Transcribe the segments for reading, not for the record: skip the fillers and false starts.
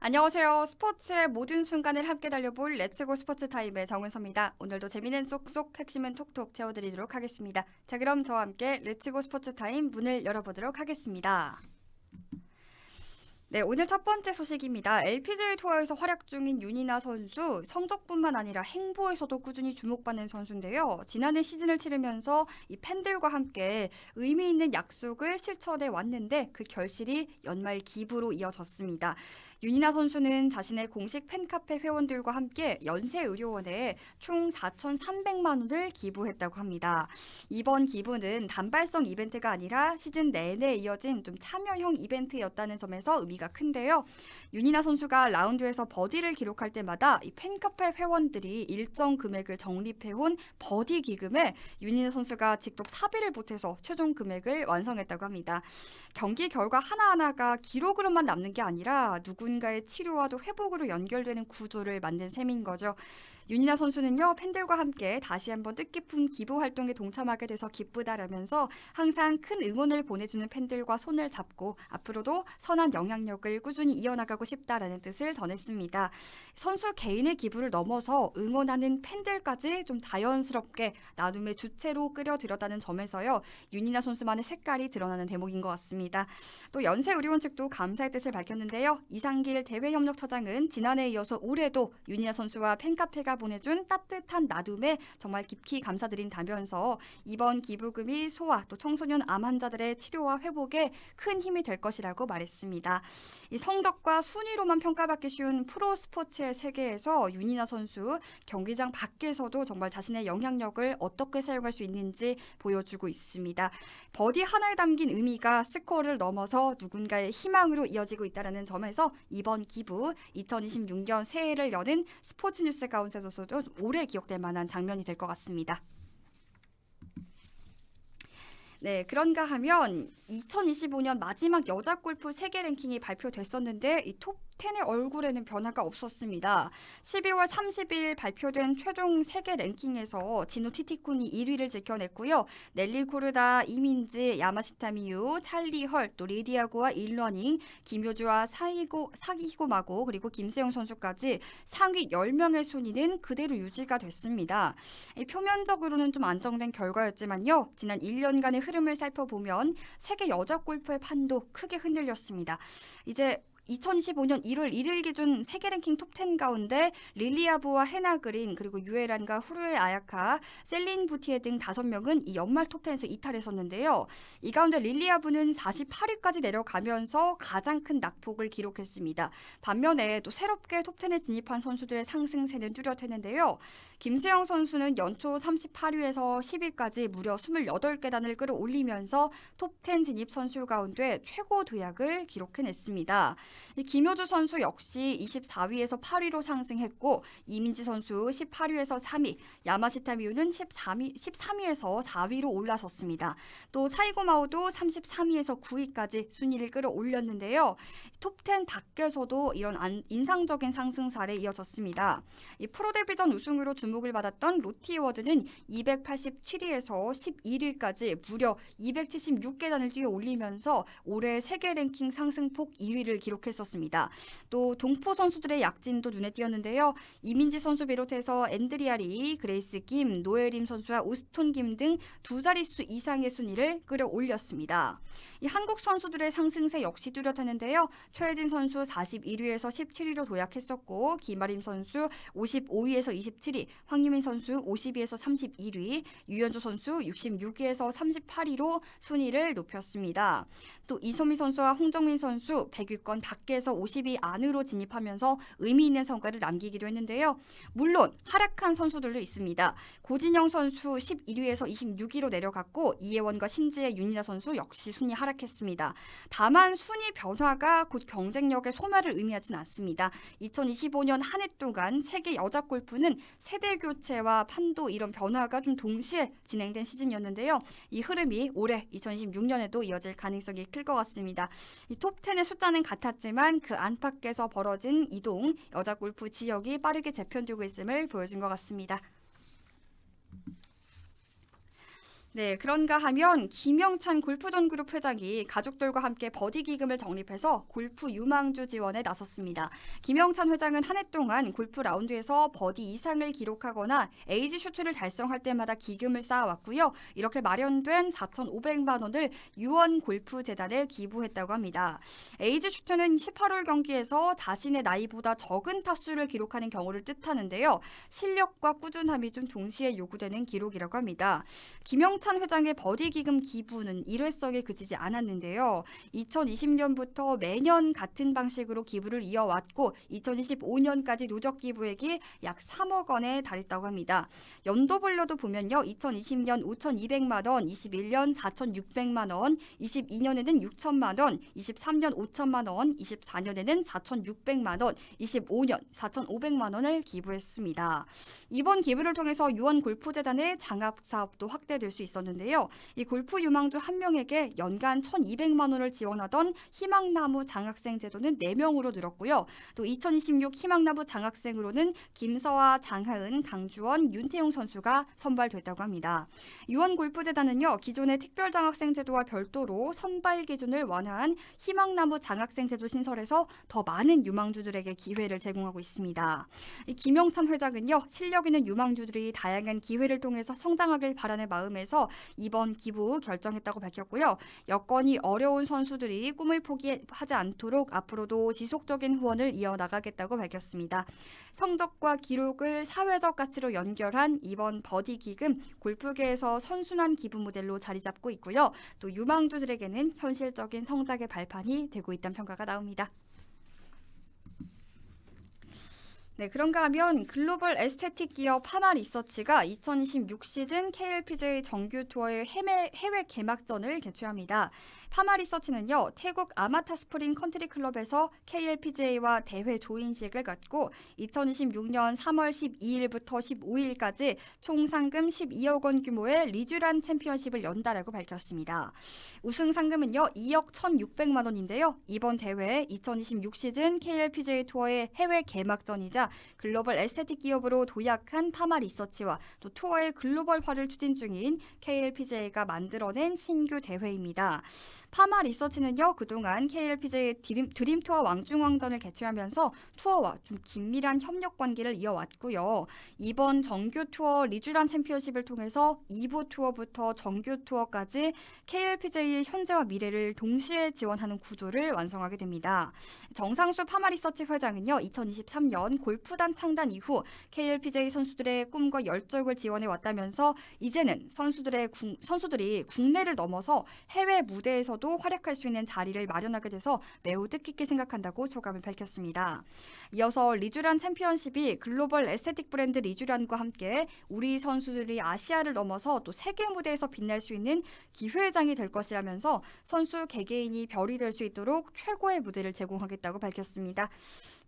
안녕하세요. 스포츠의 모든 순간을 함께 달려볼 렛츠고 스포츠 타임의 정은서입니다. 오늘도 재미있는 쏙쏙 핵심은 톡톡 채워드리도록 하겠습니다. 자, 그럼 저와 함께 렛츠고 스포츠 타임 문을 열어보도록 하겠습니다. 네, 오늘 첫 번째 소식입니다. LPGA 투어에서 활약 중인 윤이나 선수, 성적뿐만 아니라 행보에서도 꾸준히 주목받는 선수인데요. 지난해 시즌을 치르면서 이 팬들과 함께 의미 있는 약속을 실천해 왔는데 그 결실이 연말 기부로 이어졌습니다. 윤이나 선수는 자신의 공식 팬카페 회원들과 함께 연세의료원에 총 4,300만 원을 기부했다고 합니다. 이번 기부는 단발성 이벤트가 아니라 시즌 내내 이어진 좀 참여형 이벤트였다는 점에서 의미가 큰데요. 윤이나 선수가 라운드에서 버디를 기록할 때마다 이 팬카페 회원들이 일정 금액을 적립해온 버디 기금에 윤이나 선수가 직접 사비를 보태서 최종 금액을 완성했다고 합니다. 경기 결과 하나하나가 기록으로만 남는 게 아니라 누군가의 치료와도 회복으로 연결되는 구조를 만든 셈인 거죠. 윤이나 선수는요, 팬들과 함께 다시 한번 뜻깊은 기부 활동에 동참하게 돼서 기쁘다라면서 항상 큰 응원을 보내주는 팬들과 손을 잡고 앞으로도 선한 영향력을 꾸준히 이어나가고 싶다라는 뜻을 전했습니다. 선수 개인의 기부를 넘어서 응원하는 팬들까지 좀 자연스럽게 나눔의 주체로 끌어들였다는 점에서요, 윤이나 선수만의 색깔이 드러나는 대목인 것 같습니다. 또 연세의료원 측도 감사의 뜻을 밝혔는데요. 이상길 대외협력처장은 지난해에 이어서 올해도 윤이나 선수와 팬카페가 보내준 따뜻한 나눔에 정말 깊이 감사드린다면서 이번 기부금이 소아 또 청소년 암 환자들의 치료와 회복에 큰 힘이 될 것이라고 말했습니다. 이 성적과 순위로만 평가받기 쉬운 프로 스포츠의 세계에서 윤이나 선수 경기장 밖에서도 정말 자신의 영향력을 어떻게 사용할 수 있는지 보여주고 있습니다. 버디 하나에 담긴 의미가 스코어를 넘어서 누군가의 희망으로 이어지고 있다는 점에서 이번 기부 2026년 새해를 여는 스포츠 뉴스 가운데서도 오래 기억될 만한 장면이 될 것 같습니다. 네, 그런가 하면 2025년 마지막 여자 골프 세계 랭킹이 발표됐었는데 이 톱 10의 얼굴에는 변화가 없었습니다. 12월 30일 발표된 최종 세계 랭킹에서 진우 티티쿤이 1위를 지켜냈고요. 넬리 코르다, 이민지, 야마시타 미유, 찰리 헐, 또 리디아고와 일러닝, 김효주와 사기고 마고 그리고 김세영 선수까지 상위 10명의 순위는 그대로 유지가 됐습니다. 표면적으로는 좀 안정된 결과였지만요. 지난 1년간의 흐름을 살펴보면 세계 여자 골프의 판도 크게 흔들렸습니다. 이제 2025년 1월 1일 기준 세계 랭킹 톱10 가운데 릴리아부와 헤나 그린 그리고 유에란과 후르에 아야카, 셀린 부티에 등 5명은 이 연말 톱10에서 이탈했었는데요. 이 가운데 릴리아부는 48위까지 내려가면서 가장 큰 낙폭을 기록했습니다. 반면에 또 새롭게 톱10에 진입한 선수들의 상승세는 뚜렷했는데요. 김세영 선수는 연초 38위에서 10위까지 무려 28계단을 끌어올리면서 톱10 진입 선수 가운데 최고 도약을 기록해냈습니다. 김효주 선수 역시 24위에서 8위로 상승했고 이민지 선수 18위에서 3위, 야마시타 미유는 13위에서 4위로 올라섰습니다. 또 사이고 마오도 33위에서 9위까지 순위를 끌어올렸는데요. 톱10 밖에서도 이런 인상적인 상승 사례 이어졌습니다. 이 프로 데뷔전 우승으로 주목을 받았던 로티 워드는 287위에서 11위까지 무려 276계단을 뛰어 올리면서 올해 세계 랭킹 상승폭 2위를 기록했었습니다. 또 동포 선수들의 약진도 눈에 띄었는데요. 이민지 선수 비롯해서 앤드리아리, 그레이스 김, 노엘임 선수와 오스톤 김 등 두 자릿수 이상의 순위를 끌어올렸습니다. 이 한국 선수들의 상승세 역시 뚜렷했는데요. 최혜진 선수 41위에서 17위로 도약했었고 김아림 선수 55위에서 27위, 황유민 선수 50위에서 31위, 유현조 선수 66위에서 38위로 순위를 높였습니다. 또 이소미 선수와 홍정민 선수 100위권 밖에서 50위 안으로 진입하면서 의미 있는 성과를 남기기도 했는데요. 물론 하락한 선수들도 있습니다. 고진영 선수 11위에서 26위로 내려갔고 이혜원과 신지의 윤이나 선수 역시 순위 하락했습니다. 다만 순위 변화가 곧 경쟁력의 소멸을 의미하진 않습니다. 2025년 한 해 동안 세계 여자 골프는 세대 교체와 판도 이런 변화가 좀 동시에 진행된 시즌이었는데요. 이 흐름이 올해 2026년에도 이어질 가능성이 클 것 같습니다. 이 톱10의 숫자는 같았지만 그 안팎에서 벌어진 이동, 여자 골프 지역이 빠르게 재편되고 있음을 보여준 것 같습니다. 네, 그런가 하면 김영찬 골프존 그룹 회장이 가족들과 함께 버디 기금을 적립해서 골프 유망주 지원에 나섰습니다. 김영찬 회장은 한 해 동안 골프 라운드에서 버디 이상을 기록하거나 에이지 슈트를 달성할 때마다 기금을 쌓아왔고요. 이렇게 마련된 4,500만 원을 유원 골프 재단에 기부했다고 합니다. 에이지 슈트는 18홀 경기에서 자신의 나이보다 적은 타수를 기록하는 경우를 뜻하는데요. 실력과 꾸준함이 좀 동시에 요구되는 기록이라고 합니다. 김영찬 회장의 버디 기금 기부는 일회성에 그치지 않았는데요. 2020년부터 매년 같은 방식으로 기부를 이어왔고 2025년까지 누적 기부액이 약 3억 원에 달했다고 합니다. 연도별로도 보면요. 2020년 5,200만 원, 21년 4,600만 원, 22년에는 6천만 원, 23년 5천만 원, 24년에는 4,600만 원, 25년 4,500만 원을 기부했습니다. 이번 기부를 통해서 유원 골프재단의 장학 사업도 확대될 수 있었는데요. 이 골프 유망주 한 명에게 연간 1,200만 원을 지원하던 희망나무 장학생 제도는 4명으로 늘었고요. 또 2026 희망나무 장학생으로는 김서아, 장하은, 강주원, 윤태용 선수가 선발됐다고 합니다. 유원 골프재단은요. 기존의 특별장학생 제도와 별도로 선발 기준을 완화한 희망나무 장학생 제도 신설해서 더 많은 유망주들에게 기회를 제공하고 있습니다. 이 김영찬 회장은요. 실력 있는 유망주들이 다양한 기회를 통해서 성장하길 바라는 마음에서 이번 기부 결정했다고 밝혔고요. 여건이 어려운 선수들이 꿈을 포기하지 않도록 앞으로도 지속적인 후원을 이어나가겠다고 밝혔습니다. 성적과 기록을 사회적 가치로 연결한 이번 버디 기금, 골프계에서 선순환 기부 모델로 자리 잡고 있고요. 또 유망주들에게는 현실적인 성장의 발판이 되고 있다는 평가가 나옵니다. 네, 그런가 하면 글로벌 에스테틱 기업 파마리서치가 2026 시즌 KLPGA 정규 투어의 해외 개막전을 개최합니다. 파마리서치는요, 태국 아마타 스프링 컨트리 클럽에서 KLPGA와 대회 조인식을 갖고 2026년 3월 12일부터 15일까지 총 상금 12억 원 규모의 리쥬란 챔피언십을 연다라고 밝혔습니다. 우승 상금은요, 2억 1,600만 원인데요. 이번 대회 2026 시즌 KLPGA 투어의 해외 개막전이자 글로벌 에스테틱 기업으로 도약한 파마리서치와 또 투어의 글로벌화를 추진 중인 KLPGA가 만들어낸 신규 대회입니다. 파마리서치는요, 그동안 KLPGA 드림 투어 왕중왕전을 개최하면서 투어와 좀 긴밀한 협력 관계를 이어왔고요. 이번 정규 투어 리쥬란 챔피언십을 통해서 2부 투어부터 정규 투어까지 KLPGA의 현재와 미래를 동시에 지원하는 구조를 완성하게 됩니다. 정상수 파마리서치 회장은요, 2023년 골프단 창단 이후 KLPGA 선수들의 꿈과 열정을 지원해 왔다면서 이제는 선수들이 국내를 넘어서 해외 무대에서도 활약할 수 있는 자리를 마련하게 돼서 매우 뜻깊게 생각한다고 소감을 밝혔습니다. 이어서 리쥬란 챔피언십이 글로벌 에스테틱 브랜드 리쥬란과 함께 우리 선수들이 아시아를 넘어서 또 세계 무대에서 빛날 수 있는 기회장이 될 것이라면서 선수 개개인이 별이 될 수 있도록 최고의 무대를 제공하겠다고 밝혔습니다.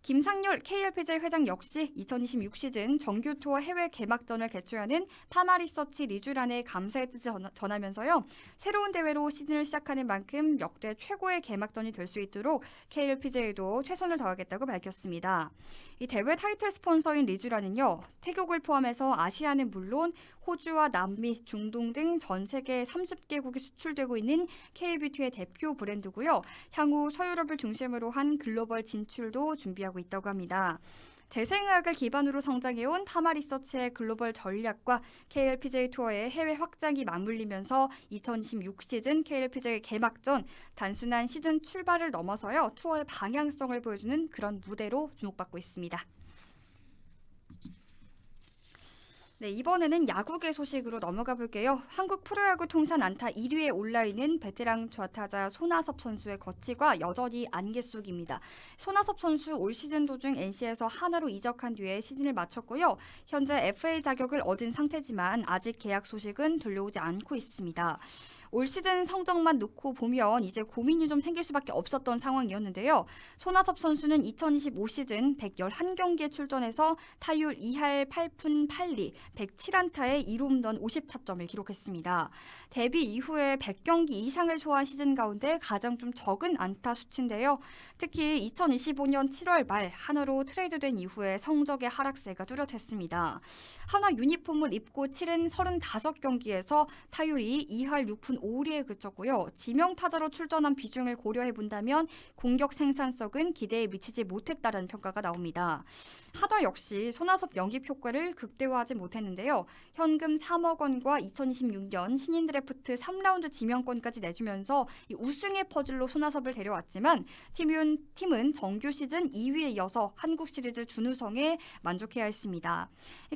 김상률 KLPGA 회장 역시 2026 시즌 정규 투어 해외 개막전을 개최하는 파마리서치 리쥬란에 감사의 뜻을 전하면서요. 새로운 대회로 시즌을 시작하는 만큼 역대 최고의 개막전이 될 수 있도록 KLPGA도 최선을 다하겠다고 밝혔습니다. 이 대회 타이틀 스폰서인 리쥬란은요. 태국을 포함해서 아시아는 물론 호주와 남미, 중동 등 전 세계 30개국이 수출되고 있는 K뷰티의 대표 브랜드고요. 향후 서유럽을 중심으로 한 글로벌 진출도 준비하고 있다고 합니다. 재생의학을 기반으로 성장해온 파마리서치의 글로벌 전략과 KLPGA 투어의 해외 확장이 맞물리면서 2026 시즌 KLPGA 개막전 단순한 시즌 출발을 넘어서요. 투어의 방향성을 보여주는 그런 무대로 주목받고 있습니다. 네, 이번에는 야구계 소식으로 넘어가 볼게요. 한국 프로야구 통산 안타 1위에 올라있는 베테랑 좌타자 손아섭 선수의 거취가 여전히 안개 속입니다. 손아섭 선수 올 시즌 도중 NC에서 한화로 이적한 뒤에 시즌을 마쳤고요. 현재 FA 자격을 얻은 상태지만 아직 계약 소식은 들려오지 않고 있습니다. 올 시즌 성적만 놓고 보면 이제 고민이 좀 생길 수밖에 없었던 상황이었는데요. 손아섭 선수는 2025 시즌 111경기에 출전해서 타율 2할 8푼 8리, 107안타에 1홈런 50타점을 기록했습니다. 데뷔 이후에 100경기 이상을 소화한 시즌 가운데 가장 좀 적은 안타 수치인데요. 특히 2025년 7월 말 한화로 트레이드된 이후에 성적의 하락세가 뚜렷했습니다. 한화 유니폼을 입고 치른 35경기에서 타율이 2할 6푼 5리에 그쳤고요. 지명타자로 출전한 비중을 고려해 본다면 공격 생산성은 기대에 미치지 못했다는 평가가 나옵니다. 한화 역시 손아섭 영입 효과를 극대화하지 못했는데요. 현금 3억 원과 2026년 신인 드래프트 3라운드 지명권까지 내주면서 우승의 퍼즐로 손아섭을 데려왔지만 팀은 정규 시즌 2위에 이어서 한국 시리즈 준우승에 만족해야 했습니다.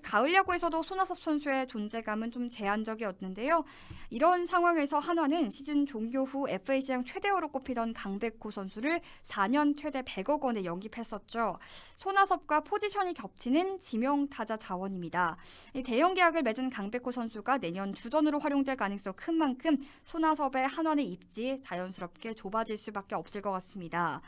가을 야구에서도 손아섭 선수의 존재감은 좀 제한적이었는데요. 이런 상황에서 한화는 시즌 종료 후 FA시장 최대어로 꼽히던 강백호 선수를 4년 최대 100억 원에 영입했었죠. 손아섭과 포지션이 겹치는 지명타자 자원입니다. 대형 계약을 맺은 강백호 선수가 내년 주전으로 활용될 가능성 큰 만큼 손아섭의 한화의 입지 자연스럽게 좁아질 수밖에 없을 것 같습니다.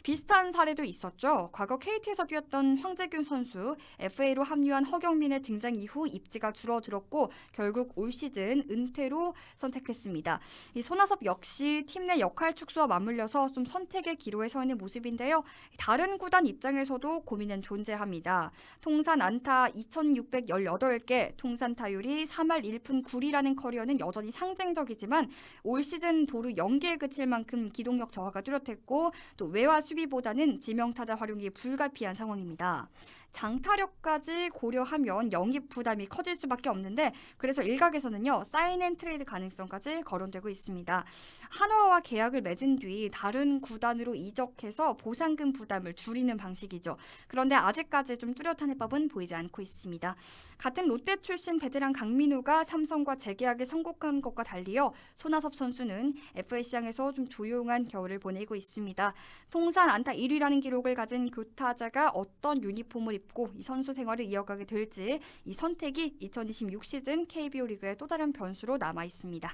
비슷한 사례도 있었죠. 과거 KT에서 뛰었던 황재균 선수, FA로 합류한 허경민의 등장 이후 입지가 줄어들었고 결국 올 시즌 은퇴로 선택했습니다. 이 손아섭 역시 팀 내 역할 축소와 맞물려서 좀 선택의 기로에 서 있는 모습인데요. 다른 구단 입장에서도 고민은 존재합니다. 통산 안타 2,618개, 통산 타율이 3할 1푼 9리라는 커리어는 여전히 상징적이지만 올 시즌 도루 0개에 그칠 만큼 기동력 저하가 뚜렷했고 또 외와 수비보다는 지명타자 활용이 불가피한 상황입니다. 장타력까지 고려하면 영입 부담이 커질 수밖에 없는데 그래서 일각에서는요 사인앤트레이드 가능성까지 거론되고 있습니다. 한화와 계약을 맺은 뒤 다른 구단으로 이적해서 보상금 부담을 줄이는 방식이죠. 그런데 아직까지 좀 뚜렷한 해법은 보이지 않고 있습니다. 같은 롯데 출신 베테랑 강민우가 삼성과 재계약에 성공한 것과 달리요 손아섭 선수는 FA 시장에서 좀 조용한 겨울을 보내고 있습니다. 통산 안타 1위라는 기록을 가진 교타자가 어떤 유니폼을 입고 이 선수 생활을 이어가게 될지 이 선택이 2026 시즌 KBO 리그의 또 다른 변수로 남아 있습니다.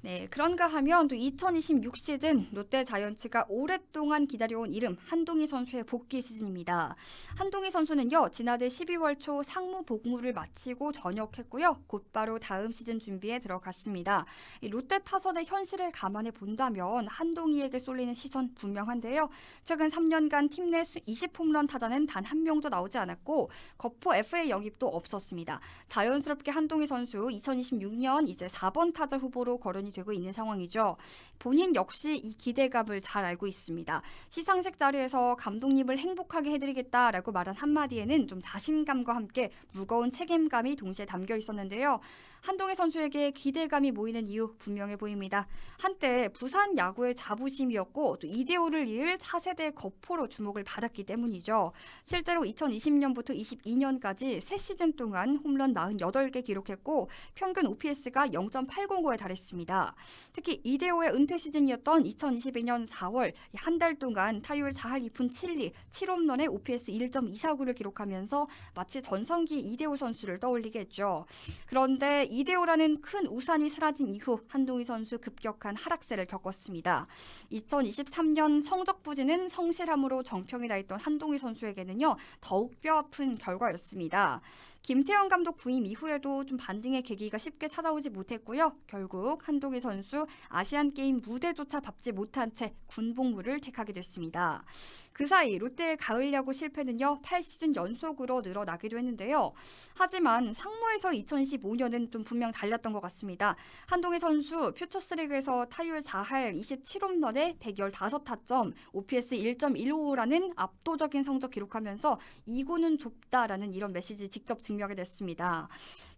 네, 그런가 하면 또 2026 시즌 롯데 자이언츠가 오랫동안 기다려온 이름 한동희 선수의 복귀 시즌입니다. 한동희 선수는요 지난해 12월 초 상무 복무를 마치고 전역했고요 곧바로 다음 시즌 준비에 들어갔습니다. 이 롯데 타선의 현실을 감안해 본다면 한동희에게 쏠리는 시선 분명한데요. 최근 3년간 팀 내 20홈런 타자는 단 한 명도 나오지 않았고 거포 FA 영입도 없었습니다. 자연스럽게 한동희 선수 2026년 이제 4번 타자 후보로 거론이 되고 있는 상황이죠. 본인 역시 이 기대감을 잘 알고 있습니다. 시상식 자리에서 감독님을 행복하게 해드리겠다라고 말한 한마디에는 좀 자신감과 함께 무거운 책임감이 동시에 담겨 있었는데요. 한동희 선수에게 기대감이 모이는 이유 분명해 보입니다. 한때 부산 야구의 자부심이었고 또 이대호를 이을 차세대 거포로 주목을 받았기 때문이죠. 실제로 2020년부터 22년까지 3시즌 동안 홈런 48개 기록했고 평균 OPS가 0.805에 달했습니다. 특히 이대호의 은퇴 시즌이었던 2022년 4월 한 달 동안 타율 4할 2푼 7리, 7홈런에 OPS 1.249를 기록하면서 마치 전성기 이대호 선수를 떠올리게 했죠. 그런데 이대호라는 큰 우산이 사라진 이후 한동희 선수 급격한 하락세를 겪었습니다. 2023년 성적 부진은 성실함으로 정평이 나 있던 한동희 선수에게는요 더욱 뼈아픈 결과였습니다. 김태형 감독 부임 이후에도 좀 반등의 계기가 쉽게 찾아오지 못했고요. 결국 한동희 선수 아시안게임 무대조차 밟지 못한 채 군복무를 택하게 됐습니다. 그 사이 롯데의 가을 야구 실패는요 8시즌 연속으로 늘어나기도 했는데요. 하지만 상무에서 2015년은 좀 분명 달랐던 것 같습니다. 한동희 선수 퓨처스리그에서 타율 4할 27홈런에 115타점, OPS 1.155라는 압도적인 성적 기록하면서 2구는 좁다라는 이런 메시지 직접 증명하게 됐습니다.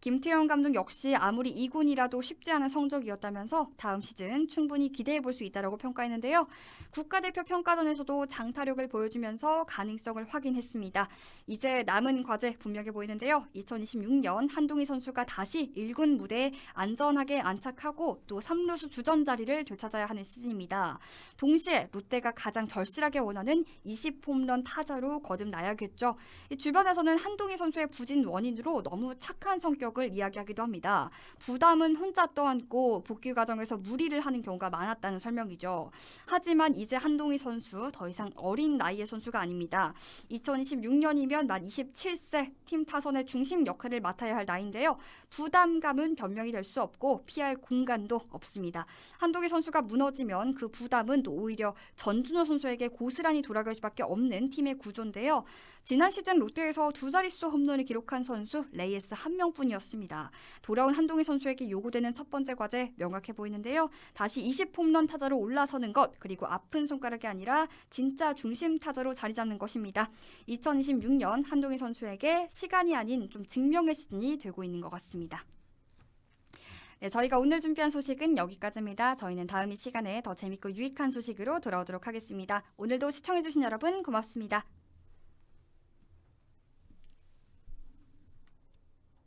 김태형 감독 역시 아무리 2군이라도 쉽지 않은 성적이었다면서 다음 시즌 충분히 기대해 볼 수 있다고 평가했는데요. 국가대표 평가전에서도 장타력을 보여주면서 가능성을 확인했습니다. 이제 남은 과제 분명해 보이는데요. 2026년 한동희 선수가 다시 1군 무대에 안전하게 안착하고 또 3루수 주전 자리를 되찾아야 하는 시즌입니다. 동시에 롯데가 가장 절실하게 원하는 20홈런 타자로 거듭나야겠죠. 주변에서는 한동희 선수의 부진 원인 원인으로 너무 착한 성격을 이야기하기도 합니다. 부담은 혼자 떠안고 복귀 과정에서 무리를 하는 경우가 많았다는 설명이죠. 하지만 이제 한동희 선수 더 이상 어린 나이의 선수가 아닙니다. 2026년이면 만 27세, 팀 타선의 중심 역할을 맡아야 할 나이인데요. 부담감은 변명이 될 수 없고 피할 공간도 없습니다. 한동희 선수가 무너지면 그 부담은 또 오히려 전준호 선수에게 고스란히 돌아갈 수밖에 없는 팀의 구조인데요. 지난 시즌 롯데에서 두 자릿수 홈런을 기록한 선수 레이에스 한 명뿐이었습니다. 돌아온 한동희 선수에게 요구되는 첫 번째 과제 명확해 보이는데요. 다시 20홈런 타자로 올라서는 것, 그리고 아픈 손가락이 아니라 진짜 중심 타자로 자리 잡는 것입니다. 2026년 한동희 선수에게 시간이 아닌 좀 증명의 시즌이 되고 있는 것 같습니다. 네, 저희가 오늘 준비한 소식은 여기까지입니다. 저희는 다음 이 시간에 더 재밌고 유익한 소식으로 돌아오도록 하겠습니다. 오늘도 시청해주신 여러분 고맙습니다.